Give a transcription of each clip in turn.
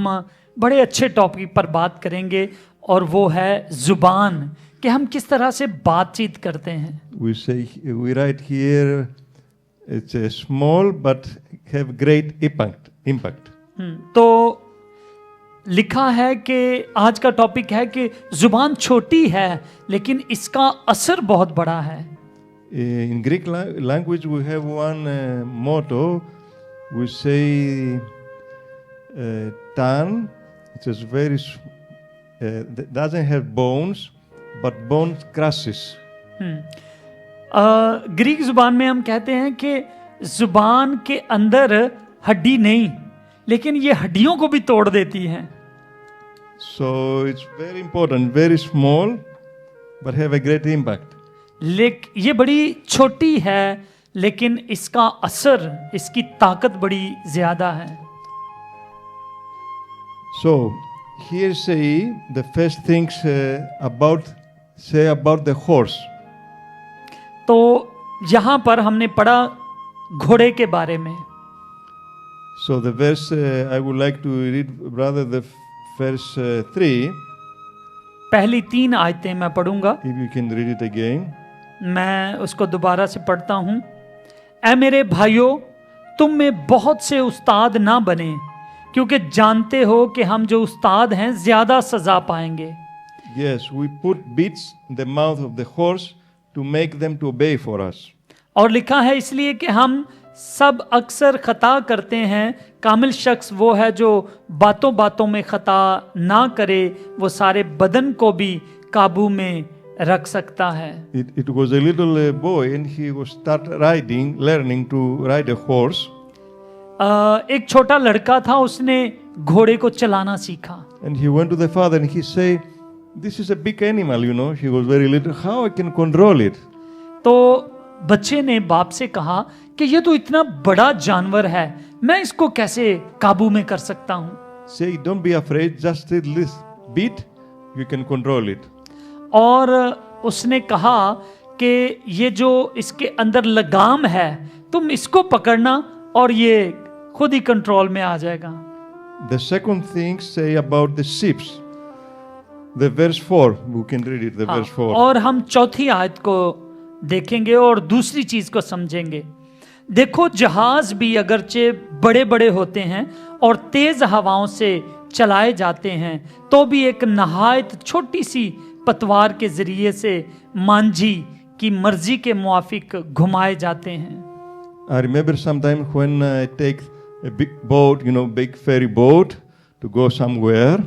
हम बड़े अच्छे टॉपिक पर बात करेंगे और वो है जुबान, कि हम किस तरह से बातचीत करते हैं। We write here, it's a small but have great impact. तो लिखा है कि आज का टॉपिक है कि जुबान छोटी है लेकिन इसका असर बहुत बड़ा है। In Greek language we have one motto. We say tongue, it is very doesn't have bones, but bone crushes. Greek जुबान में हम कहते हैं कि जुबान के अंदर हड्डी नहीं, लेकिन ये हड्डियों को भी तोड़ देती है। So it's very important, very small, but have a great impact. ये बड़ी छोटी है लेकिन इसका असर, इसकी ताकत बड़ी ज्यादा है। So here say the first things about the horse. तो यहाँ पर हमने पढ़ा घोड़े के बारे में। So the verse I would like to read, brother, the verse 3. पहली 3 आयतें मैं पढ़ूंगा। If you can read it again. मैं उसको दोबारा से पढ़ता हूं। ऐ मेरे भाइयों, तुम में बहुत से उस्ताद ना बने, क्योंकि जानते हो कि हम जो उस्ताद हैं ज्यादा सजा पाएंगे। Yes, we put bits in the mouth of the horse to make them to obey for us. और लिखा है इसलिए कि हम सब अक्सर खता करते हैं, कामिल शख्स वो है जो बातों बातों में खता ना करे, वो सारे बदन को भी काबू में रख सकता है। It was a little boy and he was learning to ride a horse. एक छोटा लड़का था, उसने घोड़े को चलाना सीखा। And he went to the father and he said, "This is a big animal, you know." He was very little. How I can control it? तो बच्चे ने बाप से कहा कि ये तो इतना बड़ा जानवर है, मैं इसको कैसे काबू में कर सकता हूँ। Say, don't be afraid. Just a little bit, you can control it. और उसने कहा कि ये जो इसके अंदर लगाम है, तुम इसको पकड़ना और ये खुद ही कंट्रोल में आ जाएगा। The second thing say about the ships. The verse 4, we can read it, the verse 4. और हम चौथी आयत को देखेंगे और दूसरी चीज को समझेंगे। देखो, जहाज भी अगरचे बड़े बड़े होते हैं और तेज हवाओं से चलाए जाते हैं, तो भी एक नहायत छोटी सी पतवार के जरिए से मांझी की मर्जी के मुआफिक घुमाए जाते हैं। I remember sometimes when I take a big boat, you know, big ferry boat to go somewhere.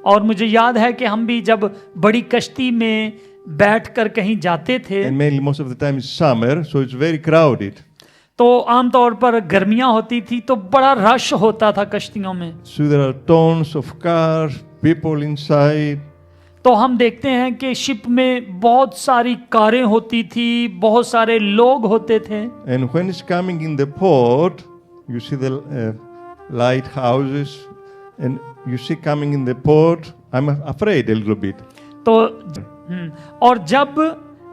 और मुझे याद है कि हम भी जब बड़ी कश्ती में बैठकर कहीं जाते थे, And mainly most of the time it's summer, so it's very crowded. तो आमतौर पर गर्मियां होती थी तो बड़ा रश होता था कश्तियों में। So there are tons of cars, people inside. तो हम देखते हैं कि शिप में बहुत सारी कारें होती थी, बहुत सारे लोग होते थे। And when it's coming in the port, you see the lighthouses, and you see coming in the port, I'm afraid a little bit. तो और जब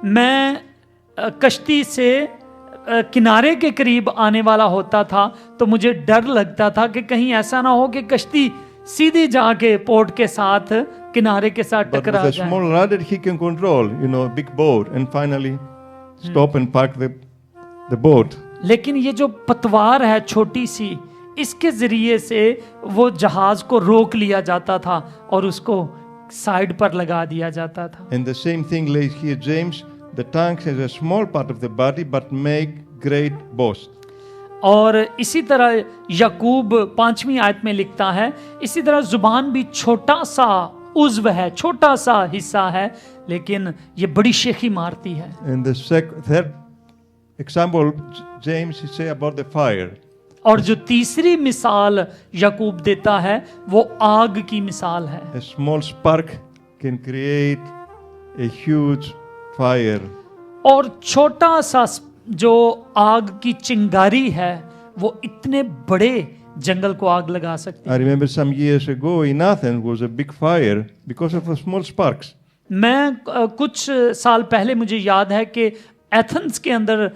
मैं कश्ती से किनारे के करीब आने वाला होता था तो मुझे डर लगता था कि कहीं ऐसा ना हो कि कश्ती सीधी जाके पोर्ट के साथ, किनारे के साथ टकरा जाए। But with a small rudder he can control, you know, a big boat, and finally stop and park the boat. लेकिन ये जो पतवार है छोटी सी, इसके जरिए से वो जहाज को रोक लिया जाता था और उसको साइड पर लगा दिया जाता था। And the same thing like here James, the tongue has a small part of the body but make great boast. और इसी तरह याकूब 5वीं आयत में लिखता है, इसी तरह जुबान भी छोटा सा उज़्व है, छोटा सा हिस्सा है, लेकिन ये बड़ी शेखी मारती है। And the third example James he say about the fire. और जो तीसरी मिसाल याकूब देता है वो आग की मिसाल है। A small spark can create a huge fire. और छोटा सा जो आग की चिंगारी है वो इतने बड़े जंगल को आग लगा सकती है। I remember some years ago in Athens was a big fire because of the small sparks. मैं कुछ साल पहले मुझे याद है कि एथेंस के अंदर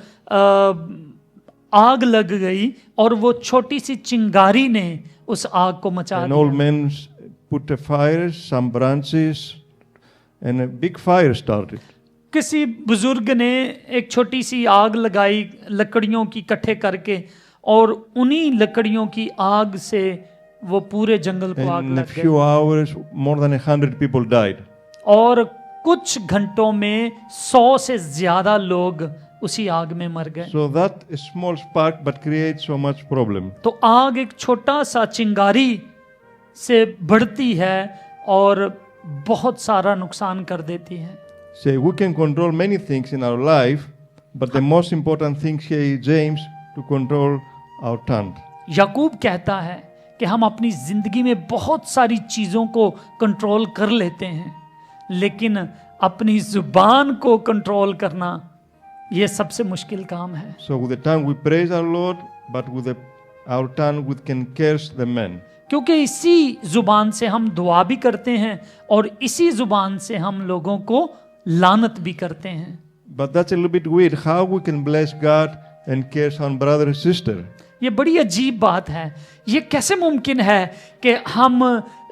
आग लग गई और वो छोटी सी चिंगारी ने उस आग को मचा An old दिया। man put a fire, some branches, and a big fire started. किसी बुजुर्ग ने एक छोटी सी आग लगाई लकड़ियों की इकट्ठे करके, और उन्हीं लकड़ियों की आग से वो पूरे जंगल को आग In a लग गई। few hours, more than 100 people died. और कुछ घंटों में 100 से ज्यादा लोग उसी आग में मर गए। So that is small spark, but creates so much problem. तो आग एक छोटा सा चिंगारी से बढ़ती है और बहुत सारा नुकसान कर देती है। Say we can control many things in our life, but the most important thing here is James to control our tongue. याकूब कहता है कि हम अपनी जिंदगी में बहुत सारी चीजों को कंट्रोल कर लेते हैं, लेकिन अपनी जुबान को कंट्रोल करना ये सबसे मुश्किल काम है। So with the tongue we praise our Lord, but with our tongue we can curse the man. क्योंकि इसी जुबान से हम दुआ भी करते हैं और इसी जुबान से हम लोगों को लानत भी करते हैं। But that's a little bit weird. How we can bless God and curse our brother and sister? ये बड़ी अजीब बात है। ये कैसे मुमकिन है कि हम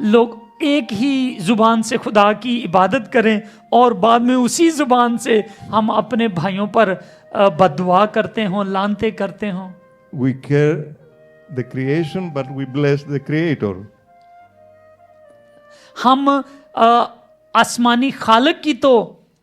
लोग एक ही जुबान से खुदा की इबादत करें और बाद में उसी जुबान से हम अपने भाइयों पर बददुआ करते हों, लानते करते हों। We care the creation, but we bless the Creator. हम आसमानी खालिक की तो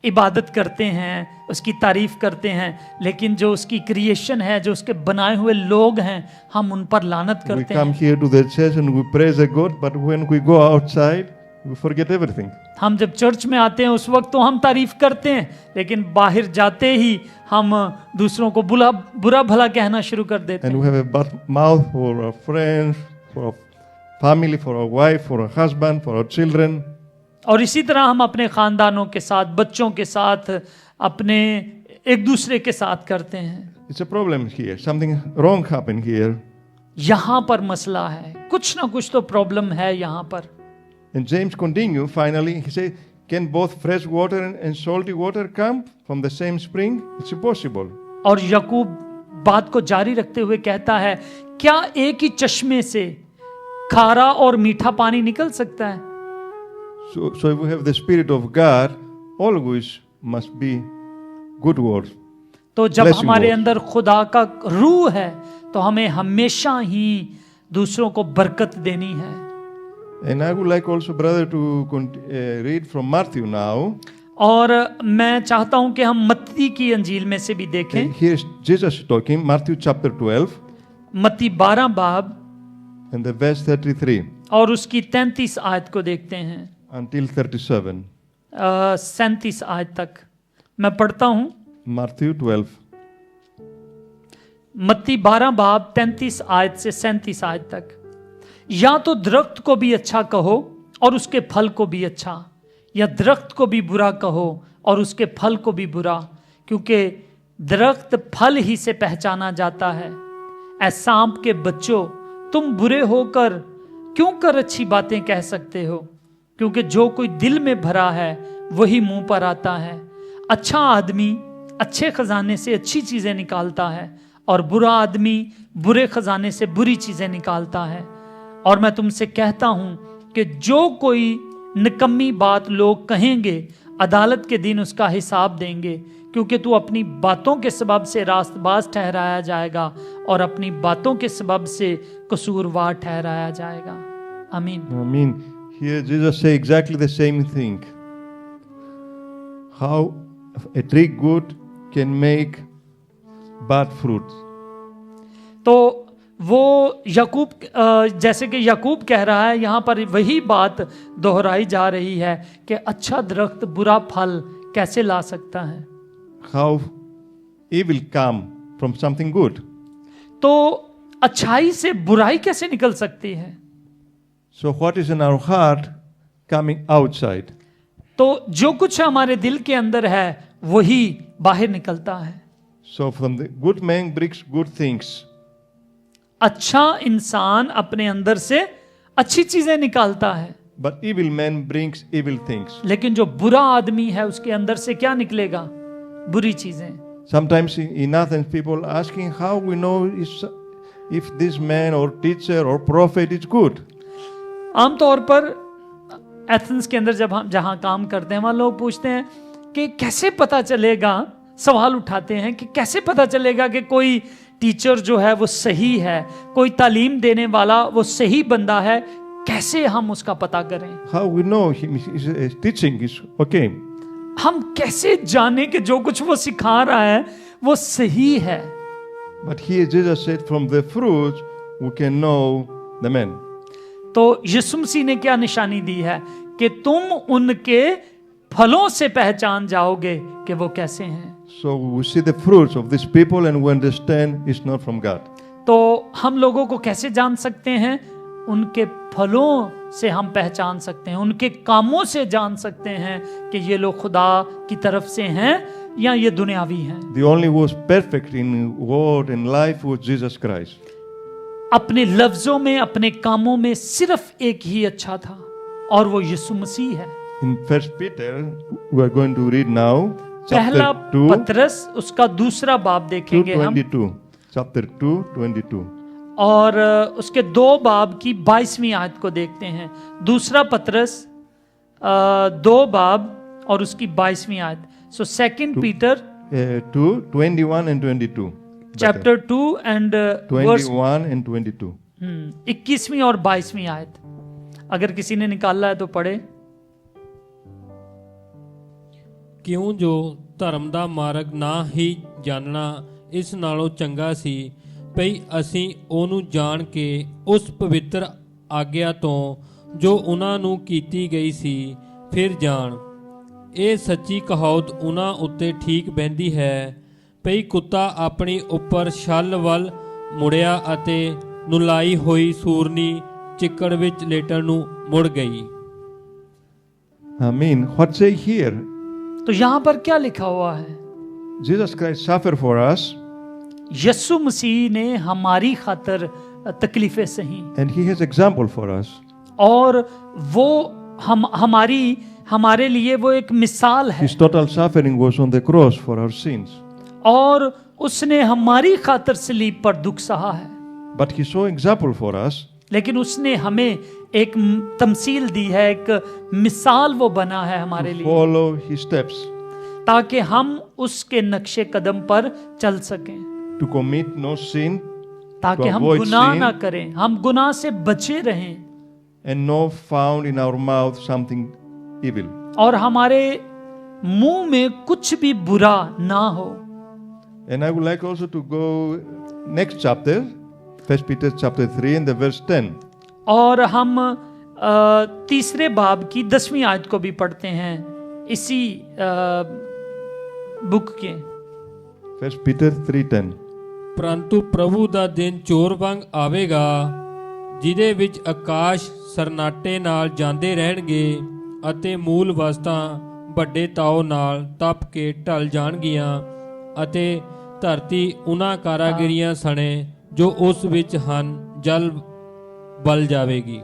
इबादत करते हैं, उसकी तारीफ करते हैं, लेकिन जो उसकी क्रिएशन है, जो उसके बनाए हुए लोग हैं, हम उन पर लानत We करते come हैं। here to the church and we praise the God, but when we go outside, we forget everything. हम जब चर्च में आते हैं उस वक्त तो हम तारीफ करते हैं, लेकिन बाहर जाते ही हम दूसरों को बुरा भला कहना शुरू कर देते And हैं। we have a bad mouth for our friends, for our family, for our wife, for our husband, for our children. और इसी तरह हम अपने खानदानों के साथ, बच्चों के साथ, अपने एक दूसरे के साथ करते हैं। It's a problem here. Something wrong happened here. यहाँ पर मसला है, कुछ ना कुछ तो प्रॉब्लम है यहाँ पर। And James continue. Finally, he said, "Can both fresh water and salty water come from the same spring? It's impossible." और याकूब बात को जारी रखते हुए कहता है, क्या एक ही चश्मे से खारा और मीठा पानी निकल सकता है? So if we have the Spirit of God, always must be good words. तो जब Blessing हमारे words. अंदर खुदा का रूह है तो हमें हमेशा ही दूसरों को बरकत देनी है। And I would like also, brother, to read from Matthew now. और मैं चाहता हूं कि हम मत्ती की अंजील में से भी देखें। And here is Jesus talking, Matthew chapter 12 मत्ती 12 बाब and the verse 33 और उसकी 33 आयत को देखते हैं, until 37. 37 आयत तक मैं पढ़ता हूं। Matthew 12. मत्ती 12 बाब 33 आयत से 37 आयत तक। या तो दरख्त को भी अच्छा कहो और उसके फल को भी अच्छा, या दरख्त को भी बुरा कहो और उसके फल को भी बुरा, क्योंकि दरख्त फल ही से पहचाना जाता है। ऐ सांप के बच्चों, तुम बुरे होकर क्यों कर अच्छी बातें कह सकते हो? क्योंकि जो कोई दिल में भरा है वही मुंह पर आता है। अच्छा आदमी अच्छे खजाने से अच्छी चीजें निकालता है और बुरा आदमी बुरे खजाने से बुरी चीजें निकालता है। और मैं तुमसे कहता हूं कि जो कोई निकम्मी बात लोग कहेंगे, अदालत के दिन उसका हिसाब देंगे, क्योंकि तू अपनी बातों के सबब से रास्तबाज ठहराया जाएगा और अपनी बातों के सबब से कसूरवार ठहराया जाएगा। आमीन। I mean, here Jesus say exactly the same thing. How a tree good can make bad fruit. तो वो याकूब, जैसे कि याकूब कह रहा है, यहाँ पर वही बात दोहराई जा रही है कि अच्छा दरख्त बुरा फल कैसे ला सकता है। How evil come from something good. तो अच्छाई से बुराई कैसे निकल सकती है? So what is in our heart coming outside. तो जो कुछ हमारे दिल के अंदर है वही बाहर निकलता है। So from the good man brings good things. अच्छा इंसान अपने अंदर से अच्छी चीजें निकालता है, But evil man brings evil things. लेकिन जो बुरा आदमी है उसके अंदर से क्या निकलेगा? बुरी चीजें। Sometimes in Athens people asking how we know if this man or teacher or prophet is good. आमतौर पर एथेंस के अंदर जब हम जहाँ काम करते हैं वहाँ लोग पूछते हैं कि कैसे पता चलेगा, सवाल उठाते हैं कि कैसे पता चलेगा कि कोई टीचर जो है वो सही है, कोई तालीम देने वाला वो सही बंदा है, कैसे हम उसका पता करें? How we know his teaching is okay? हम कैसे जाने कि जो कुछ वो सिखा रहा है वो सही है? But here Jesus said, from the fruits we can know the man. तो यीशु मसीह ने क्या निशानी दी है कि तुम उनके फलों से पहचान जाओगे कि वो कैसे हैं। So we see the fruits of these people and we understand it's not from God. तो हम लोगों को कैसे जान सकते हैं? उनके फलों से हम पहचान सकते हैं, उनके कामों से जान सकते हैं कि ये लोग खुदा की तरफ से हैं या ये दुनियावी हैं। The only who was perfect in word and life was Jesus Christ. अपने लफ्जों में, अपने कामों में सिर्फ एक ही अच्छा था और वो यीशु मसीह है। In 1 Peter, we are going to read now पहला chapter 2 पतरस उसका दूसरा बाब देखेंगे हम, 22. Chapter 2:22. और उसके 2 बाब की 22वीं आयत को देखते हैं। दूसरा पतरस 2 बाब और उसकी 22वीं आयत। So 2 Peter 2:21 and 22. Chapter 2 and verse 21 and 22. 21वीं और 22वीं आयत। अगर किसी ने निकाला है तो पढ़े। ਕਿਉਂ ਜੋ ਧਰਮ ਦਾ ਮਾਰਗ ਨਾ ਹੀ ਜਾਣਨਾ ਇਸ ਨਾਲੋਂ ਚੰਗਾ ਸੀ ਭਈ ਅਸੀਂ ਉਹਨੂੰ ਜਾਣ ਕੇ ਉਸ ਪਵਿੱਤਰ ਆਗਿਆ ਤੋਂ ਜੋ ਉਹਨਾਂ ਨੂੰ ਕੀਤੀ ਗਈ ਸੀ ਫਿਰ ਜਾਣ। ਇਹ ਸੱਚੀ ਕਹਾਵਤ ਉਹਨਾਂ ਉੱਤੇ ਠੀਕ ਬਹਿੰਦੀ ਹੈ ਭਈ ਕੁੱਤਾ ਆਪਣੀ ਉੱਪਰ ਛੱਲ ਵੱਲ ਮੁੜਿਆ ਅਤੇ ਨੁਲਾਈ ਹੋਈ ਸੂਰਨੀ ਚਿੱਕੜ ਵਿੱਚ ਲੇਟਣ ਨੂੰ ਮੁੜ ਗਈ। I mean, what say here? तो यहां पर क्या लिखा हुआ है? Jesus Christ suffered for us यीशु मसीह ने हमारी खातर तकलीफें सही and he has example for us. और वो हमारे लिए वो एक मिसाल है His total suffering was on the cross for our sins. और उसने हमारी खातर सलीब पर दुख सहा है। But he saw example for us. लेकिन उसने हमें एक तमसील दी है, एक मिसाल वो बना है हमारे To लिए, follow his steps, ताकि हम उसके नक्शे कदम पर चल सकें, to commit no sin ताकि हम avoid गुनाह sin. ना करें, हम गुनाह से बचे रहें and no found in our mouth something evil. और हमारे मुंह में कुछ भी बुरा ना हो। And I would like also to go next chapter, 1 Peter chapter 3 and the verse 10. और हम तीसरे बाब की 10वीं आयत को भी पढ़ते हैं इसी बुक के। 1 Peter 3:10. ਪਰੰਤੂ ਪ੍ਰਭੂ ਦਾ ਦਿਨ ਚੋਰ ਵਾਂਗ ਆਵੇਗਾ ਜਿਹਦੇ ਵਿੱਚ ਆਕਾਸ਼ ਸਰਨਾਟੇ ਨਾਲ ਜਾਂਦੇ ਰਹਿਣਗੇ ਅਤੇ ਮੂਲ ਵਸਤਾਂ ਵੱਡੇ ਤਾਉ ਨਾਲ ਤਪ ਕੇ ਢਲ ਜਾਣਗੀਆਂ ਅਤੇ ਧਰਤੀ ਉਹਨਾਂ ਕਾਰਾਗਰੀਆਂ ਸਣੇ ਜੋ ਉਸ ਵਿੱਚ ਹਨ ਜਲ ਬਲ ਜਾਵੇਗੀ।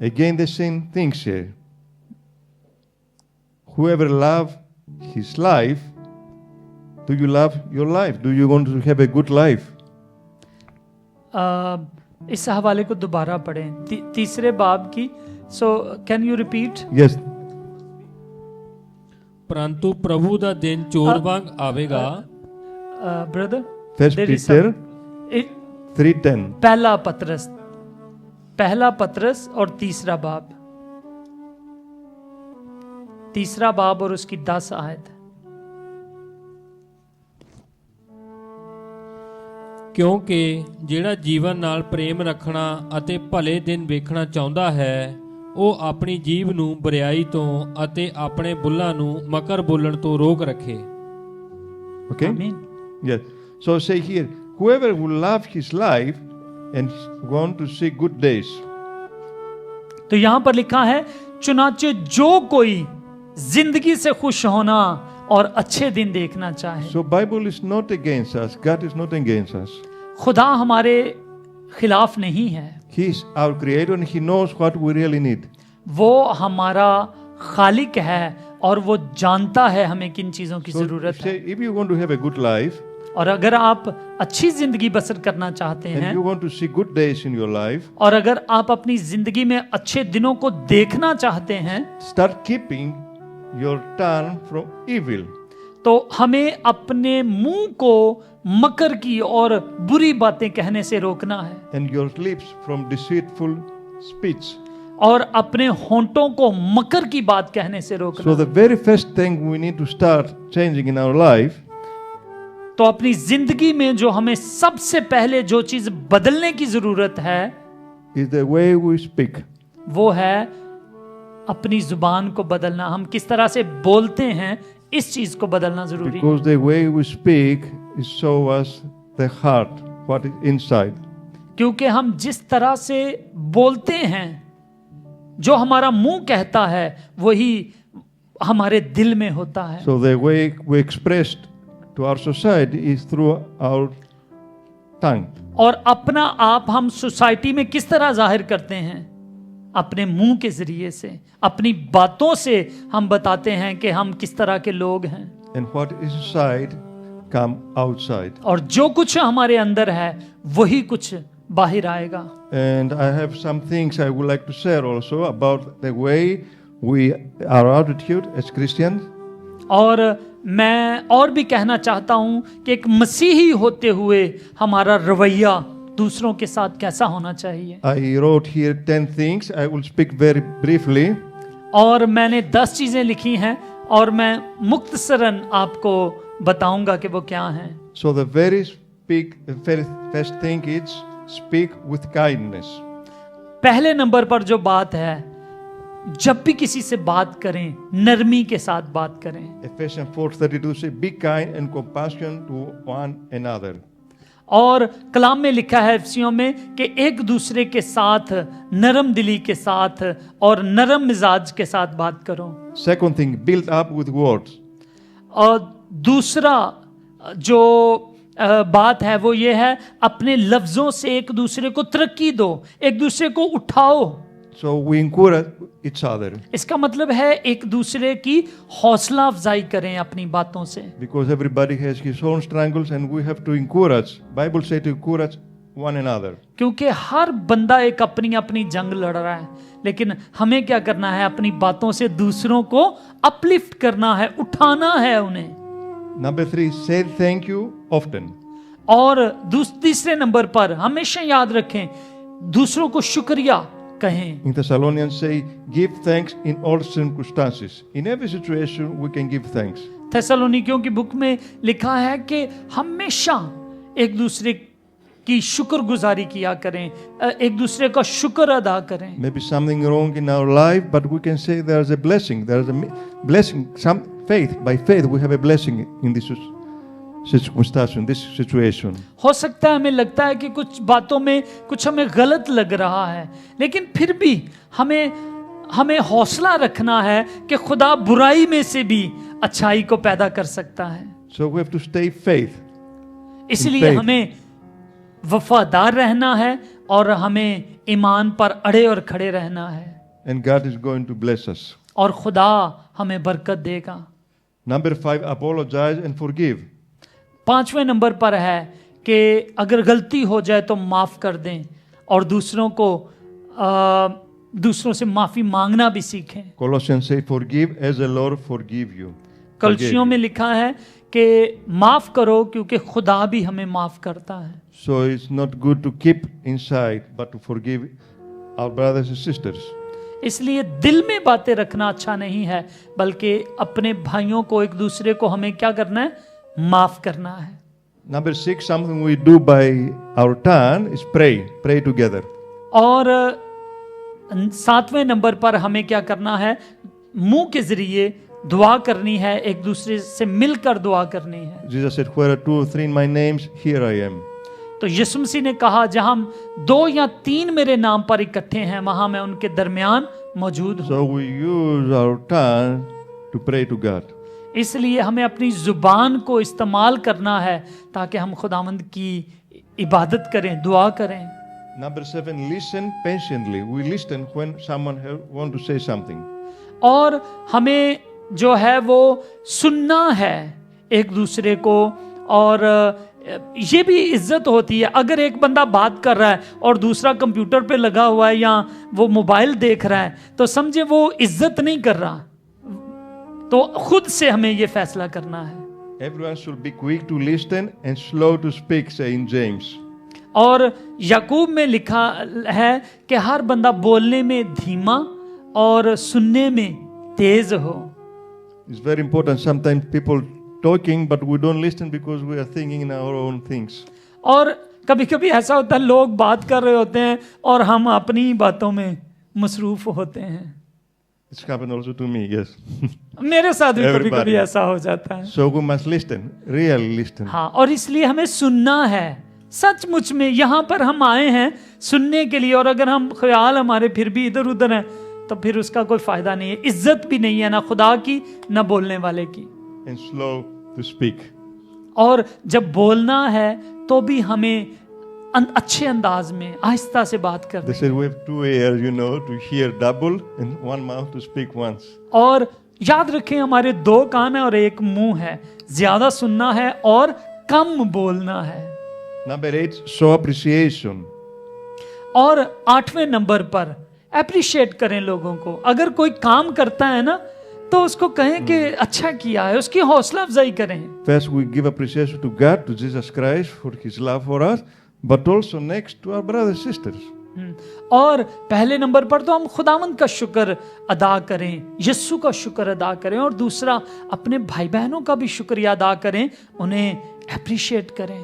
Again the same things here. Whoever love his life, do you love your life? Do you want to have a good life? इस हवाले को दोबारा पढ़ें, तीसरे बाब की। So can you repeat? Yes. ਪਰੰਤੂ ਪ੍ਰਭੂ ਦਾ ਦਿਨ ਚੋਰ ਵਾਂਗ ਆਵੇਗਾ। Brother 1 Peter 3:10. पहला पतरस और तीसरा बाब और उसकी 10 आयत। ਕਿਉਂਕਿ ਜਿਹੜਾ ਜੀਵਨ ਨਾਲ ਪ੍ਰੇਮ ਰੱਖਣਾ ਅਤੇ ਭਲੇ ਦਿਨ ਵੇਖਣਾ ਚਾਹੁੰਦਾ ਹੈ ਉਹ ਆਪਣੀ ਜੀਭ ਨੂੰ ਬੁਰਿਆਈ ਤੋਂ ਅਤੇ ਆਪਣੇ ਬੁੱਲਾਂ ਨੂੰ ਮਕਰ ਬੋਲਣ ਤੋਂ ਰੋਕ ਰੱਖੇ। Okay? आमीन। Yes. So say here, whoever will love his life and want to see good days. तो यहां पर लिखा है चुनाचे जो कोई जिंदगी से खुश होना और अच्छे दिन देखना चाहे। So Bible is not against us. God is not against us. खुदा हमारे खिलाफ नहीं है, He is our creator and he knows what we really need. वो हमारा खालिक है और वो जानता है हमें किन चीजों की So जरूरत say, है। if you want to have a good life, और अगर आप अच्छी जिंदगी बसर करना चाहते and हैं you want to see good days in your life, और अगर आप अपनी जिंदगी में अच्छे दिनों को देखना चाहते हैं start keeping your tongue from evil. तो हमें अपने मुंह को मकर की और बुरी बातें कहने से रोकना है And your lips from deceitful speech. और अपने होंठों को मकर की बात कहने से रोकना So the very first thing we need to start changing in our life तो अपनी जिंदगी में जो हमें सबसे पहले जो चीज बदलने की जरूरत है is the way we speak. वो है अपनी जुबान को बदलना। हम किस तरह से बोलते हैं इस चीज को बदलना जरूरी है Because the way we speak is show us the heart, what is inside. क्योंकि हम जिस तरह से बोलते हैं जो हमारा मुंह कहता है वही हमारे दिल में होता है। So the way we express to our society is through our tongue. और अपना आप हम सोसाइटी में किस तरह जाहिर करते हैं? अपने मुंह के जरिए से, अपनी बातों से हम बताते हैं कि हम किस तरह के लोग हैं। And what is inside come outside. और जो कुछ हमारे अंदर है वही कुछ बाहर आएगा। And I have some things I would like to share also about the way we, our attitude as Christians. और मैं और भी कहना चाहता हूं कि एक मसीही होते हुए हमारा रवैया दूसरों के साथ कैसा होना चाहिए। I wrote here 10 things. I will speak very briefly. और मैंने 10 चीजें लिखी हैं और मैं मुख्तसरन आपको बताऊंगा कि वो क्या हैं। So the very first thing is speak with kindness. पहले नंबर पर जो बात है, जब भी किसी से बात करें नरमी के साथ बात करें। Ephesians 4:32 says, "Be kind and compassion to one another." और कलाम में लिखा है एफिसियों में कि एक दूसरे के साथ नरम दिली के साथ और नरम मिजाज के साथ बात करो। Second thing, build up with words. और दूसरा जो बात है वो ये है, अपने लफ्जों से एक दूसरे को तरक्की दो, एक दूसरे को उठाओ। So we encourage each other. इसका मतलब है एक दूसरे की हौसला अफजाई करें अपनी बातों से। Because everybody has his own struggles and we have to encourage. Bible says to encourage one another. क्योंकि हर बंदा एक अपनी अपनी जंग लड़ रहा है, लेकिन हमें क्या करना है? अपनी बातों से दूसरों को अपलिफ्ट करना है, उठाना है उन्हें। Number 3, say thank you often. और तीसरे नंबर पर हमेशा याद रखें, दूसरों को शुक्रिया कहें। In Thessalonians say, give thanks in all circumstances. In every situation we can give thanks. थेसलोनिकियों की बुक में लिखा है कि हमेशा एक दूसरे की शुक्रगुजारी किया करें, एक दूसरे का शुक्र अदा करें। Maybe something wrong in our life, but we can say there's a blessing. There's a blessing. Some faith. By faith we have a blessing in this circumstance, in this situation. हो सकता है हमें लगता है कि कुछ बातों में कुछ हमें गलत लग रहा है, लेकिन फिर भी हमें हौसला रखना है कि खुदा बुराई में से भी अच्छाई को पैदा कर सकता है। So we have to stay faith. इसलिए हमें वफादार रहना है और हमें ईमान पर अड़े और खड़े रहना है। And God is going to bless us. और खुदा हमें बरकत देगा। Number 5, apologize and forgive. 5वें नंबर पर है कि अगर गलती हो जाए तो माफ कर दें और दूसरों से माफी मांगना भी सीखें। Colossians say, forgive as the Lord forgive you. कलसियों में लिखा है कि माफ करो क्योंकि खुदा भी हमें माफ करता है। So it's not good to keep inside, but to forgive our brothers and sisters. इसलिए दिल में बातें रखना अच्छा नहीं है, बल्कि अपने भाइयों को, एक दूसरे को हमें क्या करना है? माफ करना है। Number 6, something we do by our tongue is pray together. और 7वें नंबर पर हमें क्या करना है? मुंह के जरिए दुआ करनी है, एक दूसरे से मिलकर दुआ करनी है। Jesus said, where 2 or 3 in my names, here I am. तो यीशु मसीह ने कहा, जहां 2 या 3 मेरे नाम पर इकट्ठे हैं वहां मैं उनके दरमियान मौजूद हूं। So we use our tongue to pray to God. इसलिए हमें अपनी जुबान को इस्तेमाल करना है ताकि हम खुदावंद की इबादत करें, दुआ करें। Number 7, listen patiently. We listen when someone want to say something. और हमें जो है वो सुनना है एक दूसरे को, और ये भी इज्जत होती है। अगर एक बंदा बात कर रहा है और दूसरा कंप्यूटर पे लगा हुआ है या वो मोबाइल देख रहा है तो समझे वो इज्जत नहीं कर रहा। तो खुद से हमें ये फैसला करना है। Everyone should be quick to listen and slow to speak, Saint James. और याकूब में लिखा है कि हर बंदा बोलने में धीमा और सुनने में तेज हो। It's very important. Sometimes people talking, but we don't listen because we are thinking in our own things. और कभी कभी ऐसा होता है लोग बात कर रहे होते हैं और हम अपनी बातों में मसरूफ होते हैं। It's happened also to me, yes. मेरे साथ भी कभी Everybody. कभी ऐसा हो जाता है। So we must listen, really listen. हाँ, और इसलिए हमें सुनना है। सचमुच में यहाँ पर हम आए हैं सुनने के लिए, और अगर हम ख्याल हमारे फिर भी इधर उधर हैं तो फिर उसका कोई फायदा नहीं है। इज्जत भी नहीं है ना खुदा की ना बोलने वाले की। And slow to speak. और जब बोलना है तो भी हमें अच्छे अंदाज में आहिस्ता से बात They करनी said we have 2 ears, to hear double, and 1 mouth to speak once. और याद रखें हमारे 2 कान है और 1 मुंह है। ज्यादा सुनना है और कम बोलना है। Number 8, show appreciation. और 8वें नंबर पर अप्रिशिएट करें लोगों को। अगर कोई काम करता है ना तो उसको कहें कि अच्छा किया है, उसकी हौसला अफजाई करें। First, we give appreciation to God, to Jesus Christ, for His love for us, but also next to our brothers and sisters. और पहले नंबर पर तो हम खुदावंद का शुक्र अदा करें, यीशु का शुक्र अदा करें, और दूसरा अपने भाई बहनों का भी शुक्रिया अदा करें, उन्हें अप्रिशिएट करें।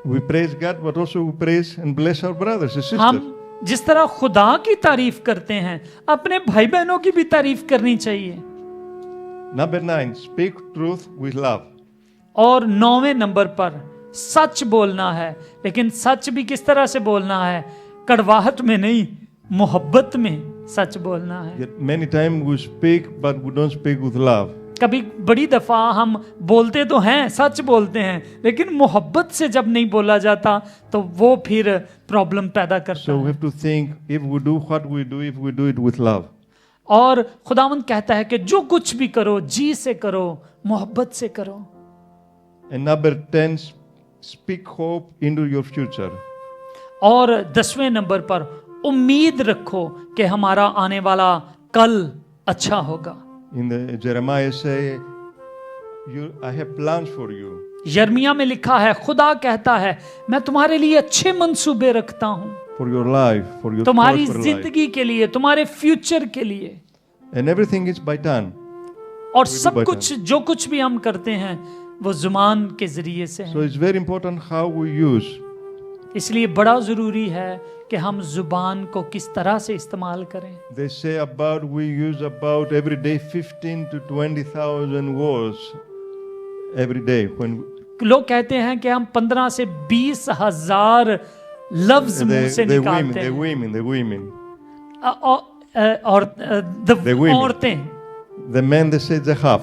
We praise God, but also we praise and bless our brothers and sisters. हम जिस तरह खुदा की तारीफ करते हैं अपने भाई बहनों की भी तारीफ करनी चाहिए। Number 9, speak truth with love. और 9वें नंबर पर सच बोलना है, लेकिन सच भी किस तरह से बोलना है? कड़वाहट में नहीं, मोहब्बत में सच बोलना है। Yet many times we speak, but we don't speak with love. कभी बड़ी दफा हम बोलते तो हैं, सच बोलते हैं, लेकिन मोहब्बत से जब नहीं बोला जाता तो वो फिर प्रॉब्लम पैदा करता So we है। have to think, if we do what we do, if we do it with love. और खुदावंद कहता है कि जो कुछ भी करो जी से करो, मोहब्बत से करो। And number 10, speak hope into your future. और 10वें नंबर पर उम्मीद रखो कि हमारा आने वाला कल अच्छा होगा। In the Jeremiah say, I have plans for you. यर्मिया में लिखा है, खुदा कहता है मैं तुम्हारे लिए अच्छे मंसूबे रखता हूं, For your life, for your तुम्हारी prosper life. जिंदगी के लिए, तुम्हारे फ्यूचर के लिए। And everything is by time. और do सब by कुछ जो कुछ भी हम करते हैं वो जुबान के जरिए से So है। it's very important how we use. इसलिए बड़ा जरूरी है कि हम जुबान को किस तरह से इस्तेमाल करें। They say we use about every day 15 to 20,000 words every day. When लोग कहते हैं कि हम 15 से 20,000 लफ्ज मुंह से निकालते हैं। the women. और The women. औरतें, The men, they say they have.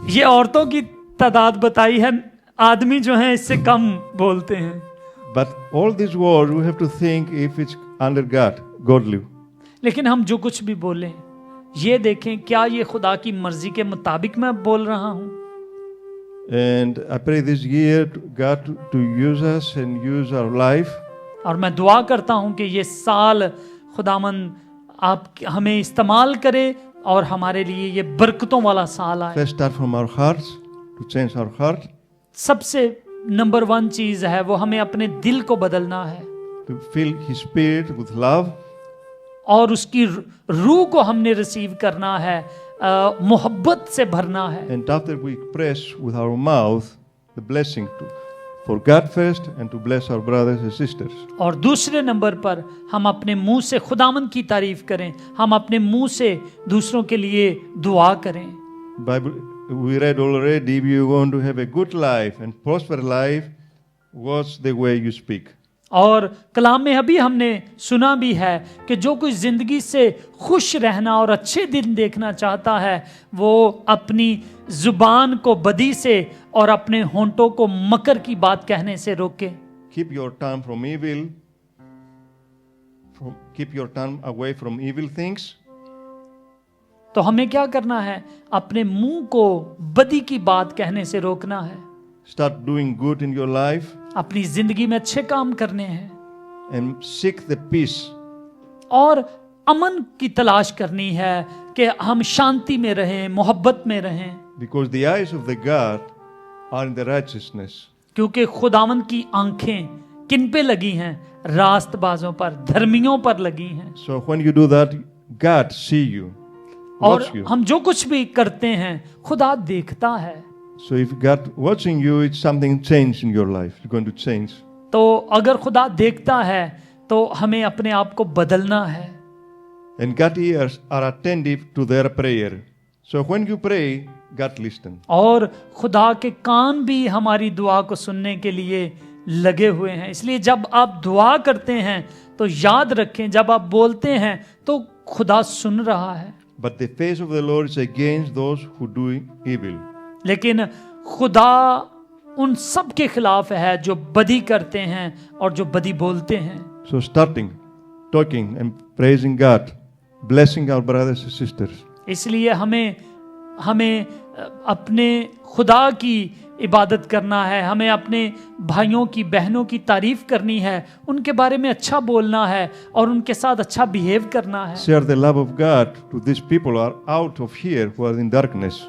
ये औरतों की तादाद बताई है, आदमी जो हैं इससे कम बोलते हैं। But all these words, we have to think if it's under God, godly. लेकिन हम जो कुछ भी बोलें ये देखें क्या ये खुदा की मर्जी के मुताबिक मैं बोल रहा हूं। And I pray this year God to use us and use our life. और मैं दुआ करता हूं कि ये साल खुदामंद आप हमें इस्तेमाल करे और हमारे लिए ये बरकतों वाला साल आए। Let's start from our hearts to change our heart. सबसे नंबर 1 चीज है वो हमें अपने दिल को बदलना है To fill His Spirit with love. और उसकी रूह को हमने रिसीव करना है, मोहब्बत से भरना है। And after we express with our mouth the blessing for God first and to bless our brothers and sisters. और दूसरे नंबर पर हम अपने मुंह से खुदावंद की तारीफ करें, हम अपने मुंह से दूसरों के लिए दुआ करें। Bible we read already, if you want to have a good life and prosper life, watch the way you speak. और कलाम में अभी हमने सुना भी है कि जो कोई जिंदगी से खुश रहना और अच्छे दिन देखना चाहता है वो अपनी जुबान को बदी से और अपने होंठों को मकर की बात कहने से रोके। Keep your tongue from evil. Keep your tongue away from evil things. तो हमें क्या करना है? अपने मुंह को बदी की बात कहने से रोकना है। Start doing good in your life अपनी जिंदगी में अच्छे काम करने हैं and seek the peace. और अमन की तलाश करनी है कि हम शांति में रहें, मोहब्बत में रहें, Because the eyes of the God are in the righteousness. क्योंकि खुदावंद की आंखें किन पे लगी हैं? रास्तबाजों पर, धर्मियों पर लगी हैं। So when you do that, God see you, और watch you. हम जो कुछ भी करते हैं खुदा देखता है। So if God watching you, it's something change in your life. You're going to change. तो अगर खुदा देखता है तो हमें अपने आप को बदलना है। And God's ears are attentive to their prayer. So when you pray, God listen. और खुदा के कान भी हमारी दुआ को सुनने के लिए लगे हुए हैं। इसलिए जब आप दुआ करते हैं तो याद रखें, जब आप बोलते हैं तो खुदा सुन रहा है। But the face of the Lord is against those who do evil. लेकिन खुदा उन सब के खिलाफ है जो बदी करते हैं और जो बदी बोलते हैं। So starting, talking and praising God, blessing our brothers and sisters. इसलिए हमें अपने खुदा की इबादत करना है, हमें अपने भाइयों की बहनों की तारीफ करनी है, उनके बारे में अच्छा बोलना है और उनके साथ अच्छा बिहेव करना है। Share the love of God to these people who are out of here, who are in darkness.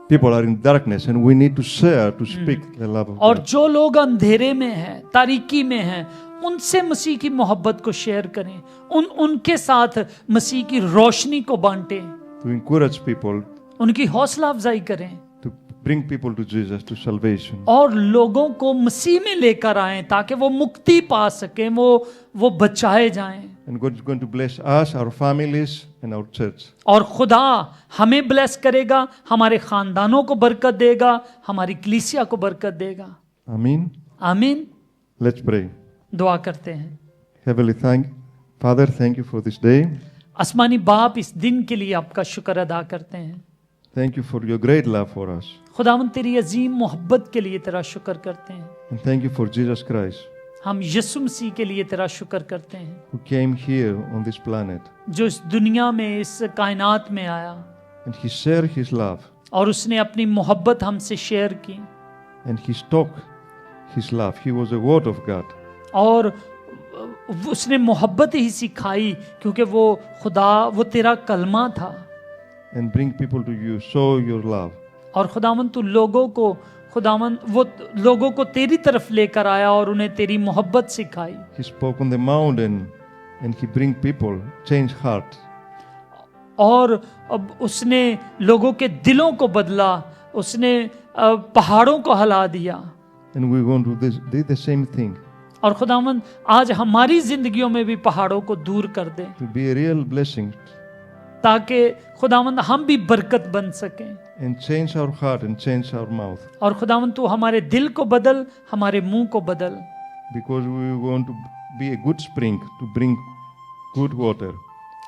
People are in darkness and we need to share, to speak the love of और God. जो लोग अंधेरे में हैं, तारीकी में हैं, उनसे मसीह की मोहब्बत को शेयर करें, उनके साथ मसीह की रोशनी को बांटें, To encourage people, उनकी हौसला अफजाई करें to bring people to Jesus, to salvation. और लोगों को मसीह में लेकर आएं ताकि वो मुक्ति पा सकें, वो बचाए जाएं। And God is going to bless us, our families and our church. और खुदा हमें ब्लेस करेगा, हमारे खानदानों को बरकत देगा, हमारी कलीसिया को बरकत देगा। Amen. आमीन। Let's pray. दुआ करते हैं। Heavenly Father, thank you for this day. आसमानी बाप, इस दिन के लिए आपका शुक्र अदा करते हैं। Thank you for your great love for us. खुदावंद तेरी अजीम मोहब्बत के लिए तेरा शुक्र करते हैं। And thank you for Jesus Christ, हम यीशु मसीह के लिए तेरा शुक्र करते हैं who came here on this planet. जो इस दुनिया में, इस कायनात में आया And he shared his love. और उसने अपनी मोहब्बत हमसे शेयर की And he spoke his love. He was the word of God. और उसने मोहब्बत ही सिखाई क्योंकि वो खुदा, वो तेरा कलमा था। And bring people to you. Show your love. और खुदावंद तू खुदावंद वो लोगों को तेरी तरफ लेकर आया और उन्हें तेरी मोहब्बत सिखाई। He spoke on the mountain and he bring people, change heart. और अब उसने लोगों के दिलों को बदला, उसने पहाड़ों को हिला दिया। And we want to do the same thing. और खुदावंद आज हमारी जिंदगियों में भी पहाड़ों को दूर कर दे To be a real blessing ताकि खुदावंद हम भी बरकत बन सकें। and change our heart and change our mouth. और खुदावंद तू हमारे दिल को बदल, हमारे मुंह को बदल। Because we want to be a good spring to bring good water.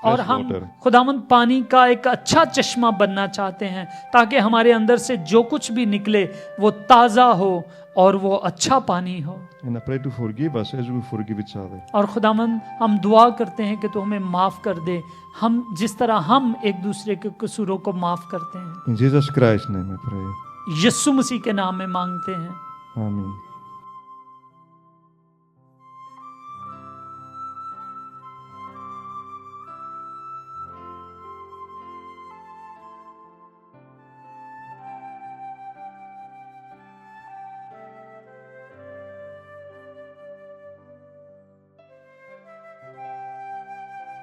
और fresh हम water. खुदावंद पानी का एक अच्छा चश्मा बनना चाहते हैं ताकि हमारे अंदर से जो कुछ भी निकले वो ताज़ा हो और वो अच्छा पानी हो। And I pray to forgive us as we forgive each other. और खुदावंद हम दुआ करते हैं कि तू हमें माफ़ कर दे, हम जिस तरह हम एक दूसरे के कसूरों को माफ़ करते हैं। In Jesus Christ's name I pray. यीशु मसीह के नाम में मांगते हैं। Amen.